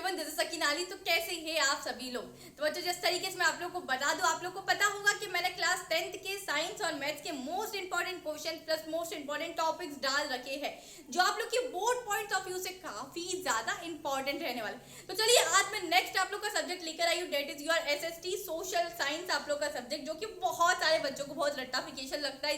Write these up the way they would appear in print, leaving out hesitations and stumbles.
Everyone, this is सकीनाली। तो कैसे हैं आप सभी लोग? तो बच्चों, जिस तरीके से मैं आप लोग को बता दूं, आप लोग को पता होगा कि मैंने क्लास 10th के साइंस और मैथ्स के most important question plus most important topics डाल रखे हैं, जो आप लोग के बोर्ड पॉइंट ऑफ व्यू से काफी ज्यादा इंपॉर्टेंट रहने वाले। तो चलिए, आज मैं नेक्स्ट आप लोग का सब्जेक्ट लेकर आई हूँ, that is your SST social science. आप लोग का सब्जेक्ट जो कि बहुत सारे बच्चों को बहुत रट्टाफिकेशन लगता है,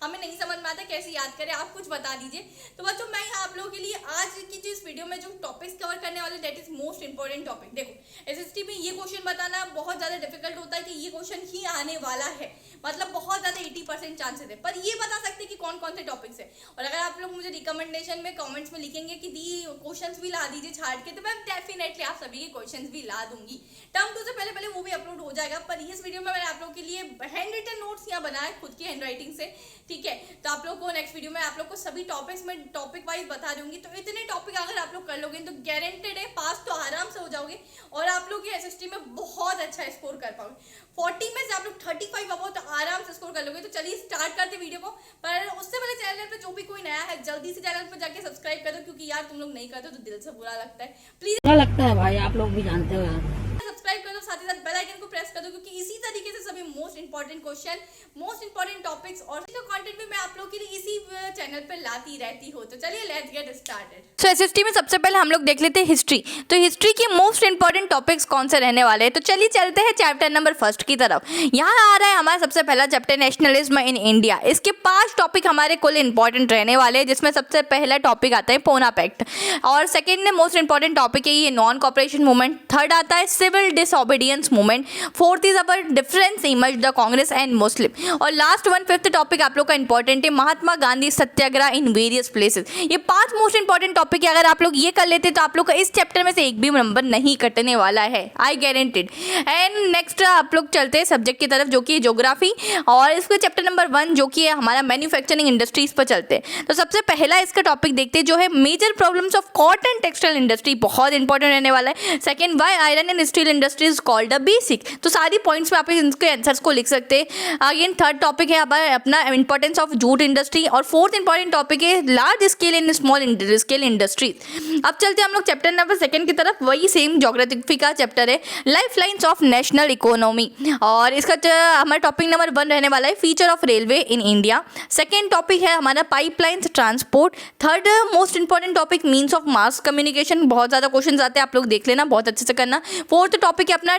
हमें नहीं समझ में आता कैसे याद करें, आप कुछ बता दीजिए। तो बच्चों, मैं आप लोगों के लिए आज की जो इस वीडियो में जो टॉपिक्स कवर करने वाले, that is most important topic. देखो, एसएसटी में ये क्वेश्चन बताना बहुत ज्यादा डिफिकल्ट होता है कि ये क्वेश्चन ही आने वाला है, मतलब बहुत ज्यादा 80% चांसेस है, पर ये बता सकते हैं कि कौन कौन से टॉपिक्स है। और अगर आप लोग मुझे रिकमेंडेशन में कमेंट्स में लिखेंगे कि दी क्वेश्चंस भी ला दीजिए छाड़ के, तो मैं डेफिनेटली आप सभी के क्वेश्चंस भी ला दूंगी। टर्म 2 से पहले पहले वो भी अपलोड हो जाएगा, पर इस वीडियो में मैंने आप लोग के लिए हैंड रिटन नोट्स यहाँ बनाए खुद की हैंड राइटिंग से, ठीक है। तो आप लोग को नेक्स्ट वीडियो में आप लोग को सभी टॉपिक्स में टॉपिक वाइज बता दूंगी। तो इतने टॉपिक अगर आप लोग कर लोगे तो गारंटेड है पास तो आराम से हो जाओगे, और आप लोग ये एसएसटी में बहुत अच्छा स्कोर कर पाओगे। 40 में से आप लोग 35 अबव तो आराम से स्कोर कर लोगे। तो चलिए स्टार्ट करते वीडियो को, पर उससे पहले चैनल पे जो भी कोई नया है जल्दी से चैनल पे जाके सब्सक्राइब कर दो, क्योंकि यार तुम लोग नहीं करते तो दिल से बुरा लगता है। प्लीज बुरा लगता है भाई, आप लोग भी जानते हो यार। सब्सक्राइब कर दो, साथ ही साथ बेल आइकन को प्रेस कर दो, क्योंकि इसी तरीके से सभी most important question, most important topics और कंटेंट भी मैं आप लोग के लिए इसी चैनल पे लाती रहती हूँ। तो चलिए लेट्स गेट स्टार्टेड। तो एसएसटी में सबसे पहले हम लोग देख लेते हैं हिस्ट्री। तो हिस्ट्री के मोस्ट इंपॉर्टेंट टॉपिक्स कौन से रहने वाले हैं? तो चलिए चलते हैं चैप्टर नंबर 1 की तरफ। यहाँ आ रहा है हमारा सबसे पहला चैप्टर, नेशनलिज्म इन इंडिया। इसके 5 टॉपिक हमारे कुल इंपॉर्टेंट रहने वाले हैं, जिसमें सबसे पहला टॉपिक आता है पूना पैक्ट, और सेकेंड मोस्ट इंपॉर्टेंट टॉपिक है ये नॉन कॉपरेशन मूवमेंट। थर्ड आता है civil disobedience movement. Fourth is our difference emerge the Congress and Muslim. और लास्ट वन 5th टॉपिक आप लोग का इंपॉर्टेंट है महात्मा गांधी सत्याग्रह इन वेरियस प्लेसेस। ये 5 मोस्ट इंपॉर्टेंट टॉपिक है, अगर आप लोग ये कर लेते तो आप लोग का इस चैप्टर में से एक भी नंबर नहीं कटने वाला है, आई गारंटेड। एंड नेक्स्ट आप लोग चलते हैं सब्जेक्ट की तरफ, जो कि ज्योग्राफी, और इसके चैप्टर नंबर 1 जो कि है हमारा मैन्युफैक्चरिंग इंडस्ट्रीज पर चलते हैं। तो सबसे पहला इसका टॉपिक देखते हैं, जो है major problems of cotton textile industry, बहुत इंपॉर्टेंट रहने वाला है। Second, why iron and steel industries called the basic. तो सारी पॉइंट्स में आप इनके आंसर्स को लिख सकते हैं। अगेन थर्ड टॉपिक है अपना इंपॉर्टेंस ऑफ जूट इंडस्ट्री, और फोर्थ इंपॉर्टेंट टॉपिक है large scale and small scale industries. अब चलते हैं हम लोग चैप्टर नंबर 2 की तरफ, वही सेम ज्योग्राफी का चैप्टर है, life lines of national economy. और इसका हमारा टॉपिक नंबर 1 रहने वाला है feature of railway in India. Second topic है हमारा pipelines transport. Third most important topic means of mass communication, बहुत ज़्यादा क्वेश्चन आते हैं, आप लोग देख लेना, बहुत अच्छे से करना। फोर्थ टॉपिक है अपना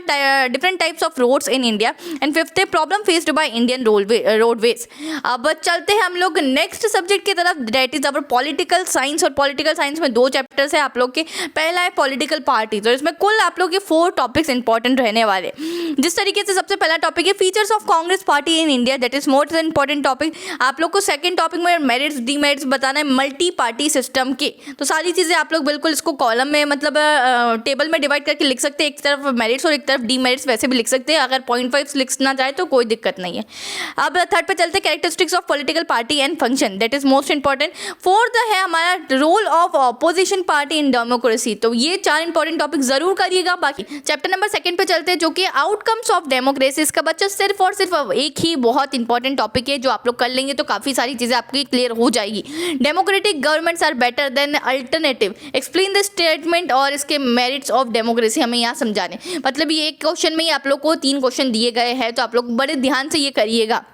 different types of roads in India. And fifth है problem faced by Indian roadways. अब चलते हैं हम लोग नेक्स्ट सब्जेक्ट की तरफ, that is our political science. और पॉलिटिकल साइंस में 2 चैप्टर्स है आप लोग के। पहला है पॉलिटिकल पार्टी, तो इसमें कुल आप लोग के 4 टॉपिक्स इंपॉर्टेंट रहने वाले। जिस तरीके से सबसे पहला टॉपिक है features of Congress party in India, that is most important topic. आप लोग को सेकंड टॉपिक में मेरिट्स डीमेरिट्स बताना है मल्टी पार्टी सिस्टम के। तो सारी चीज़ें आप लोग बिल्कुल इसको कॉलम में, मतलब टेबल में डिवाइड करके लिख सकते हैं, एक तरफ मेरिट्स और एक तरफ डीमेरिट्स, वैसे भी लिख सकते हैं। अगर 0.5 लिखना चाहे तो कोई दिक्कत नहीं है। अब थर्ड पे चलते हैं characteristics of political party and function, that is most important. Fourth है हमारा role of opposition party in democracy. तो ये 4 इंपॉर्टेंट टॉपिक जरूर करिएगा। बाकी चैप्टर नंबर 2 पे चलते हैं, जो कि आउटकम्स ऑफ डेमोक्रेसी। इसका बच्चा सिर्फ और सिर्फ एक ही बहुत इंपॉर्टेंट टॉपिक है, जो आप लोग कर लेंगे तो काफी सारी चीजें आपकी क्लियर हो जाएगी। Democratic governments are better than alternative, explain the statement, और इसके मेरिट्स ऑफ डेमोक्रेसी हमें यहाँ समझाने। मतलब ये एक क्वेश्चन में ही आप लोग को 3 क्वेश्चन दिए गए हैं, तो आप लोग बड़े ध्यान से ये करिएगा।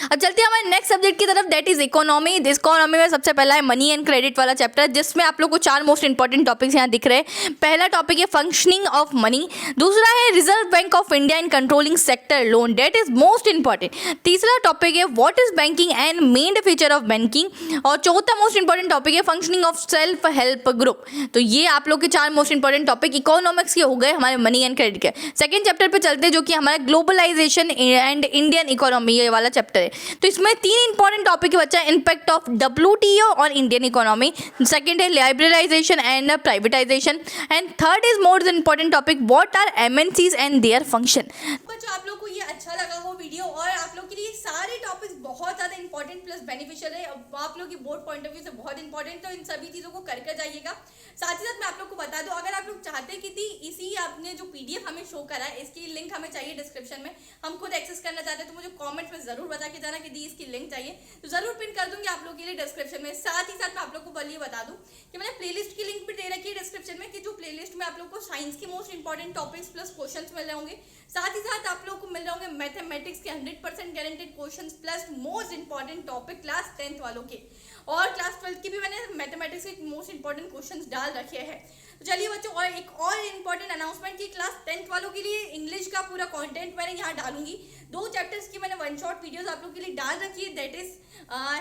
अब चलते हैं हमारे नेक्स्ट सब्जेक्ट की तरफ, दैट इज इकोनॉमी। इकोनॉमी में सबसे पहला है मनी एंड क्रेडिट वाला चैप्टर, जिसमें आप लोग को 4 मोस्ट इंपॉर्टेंट टॉपिक्स यहाँ दिख रहे हैं। पहला टॉपिक है फंक्शनिंग ऑफ मनी। दूसरा है reserve bank of India in controlling sector loan, that is most important. तीसरा टॉपिक है what is banking and main feature of banking. और चौथा मोस्ट इंपॉर्टेंट टॉपिक है functioning of self help group. तो ये आप लोग के 4 मोस्ट इंपॉर्टेंट टॉपिक इकोनॉमिक्स के हो गए, हमारे मनी एंड क्रेडिट के। सेकेंड चैप्टर पे चलते हैं, जो कि हमारा ग्लोबलाइजेशन एंड इंडियन इकोनॉमी, ये वाला चैप्टर है। तो इसमें 3 इंपॉर्टेंट टॉपिक है बच्चा, इम्पैक्ट ऑफ WTO और इंडियन इकोनॉमी। सेकंड है liberalisation and privatisation. And third is most important topic what are MNCs and their function. बच्चों, आप लोग को ये अच्छा लगा हो वीडियो, और आप लोग के लिए सारे टॉपिक्स बहुत ज़्यादा इंपॉर्टेंट प्लस बेनिफिशियल है, आप लोग की बोर्ड पॉइंट ऑफ व्यू से बहुत इंपॉर्टेंट। तो इन सभी चीज़ों को करके जाइएगा। साथ ही साथ मैं आप लोग को बता दूं, अगर आप लोग चाहते हैं कि इसी आपने जो PDF हमें शो करा है, इसकी लिंक हमें चाहिए डिस्क्रिप्शन में, हम खुद एक्सेस करना चाहते हैं, तो मुझे कमेंट्स में जरूर बता के जाना कि दी इसकी लिंक चाहिए, तो जरूर पिन कर दूंगी आप लोग के लिए डिस्क्रिप्शन में। साथ ही साथ मैं आप लोग को ये बता दूं कि मैंने प्लेलिस्ट की लिंक भी दे रखी है डिस्क्रिप्शन में, कि जो प्लेलिस्ट जिसमें आप लोग को साइंस के most important topics plus questions मिल रहे होंगे। साथ ही साथ आप लोग को मिल रहे होंगे मैथमेटिक्स के 100% guaranteed questions plus most important topic class 10th वालों के, और क्लास 12th की भी मैंने मैथमेटिक्स के मोस्ट इंपॉर्टेंट क्वेश्चंस डाल रखे हैं। तो चलिए बच्चों, और एक और इम्पॉर्टेंट अनाउंसमेंट की क्लास 10th वालों के लिए इंग्लिश का पूरा कंटेंट मैंने यहाँ डालूंगी। 2 चैप्टर्स की मैंने 1 शॉट वीडियोस आप लोग के लिए डाल रखी है, दैट इज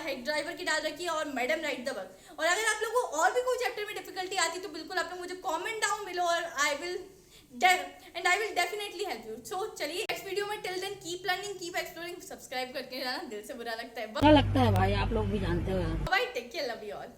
हेड ड्राइवर की डाल रखी है और मैडम राइट द वर्क। और अगर आप लोगों को और भी कोई चैप्टर में डिफिकल्टी आती तो बिल्कुल आप लोग मुझे कॉमेंट डाउन बिलो और I will definitely help you. So चलिए नेक्स्ट वीडियो में, till then keep learning, keep exploring, subscribe करके जाना, दिल से बुरा लगता है। अच्छा लगता है भाई, आप लोग भी जानते हो यार। Bye, take care, love you all.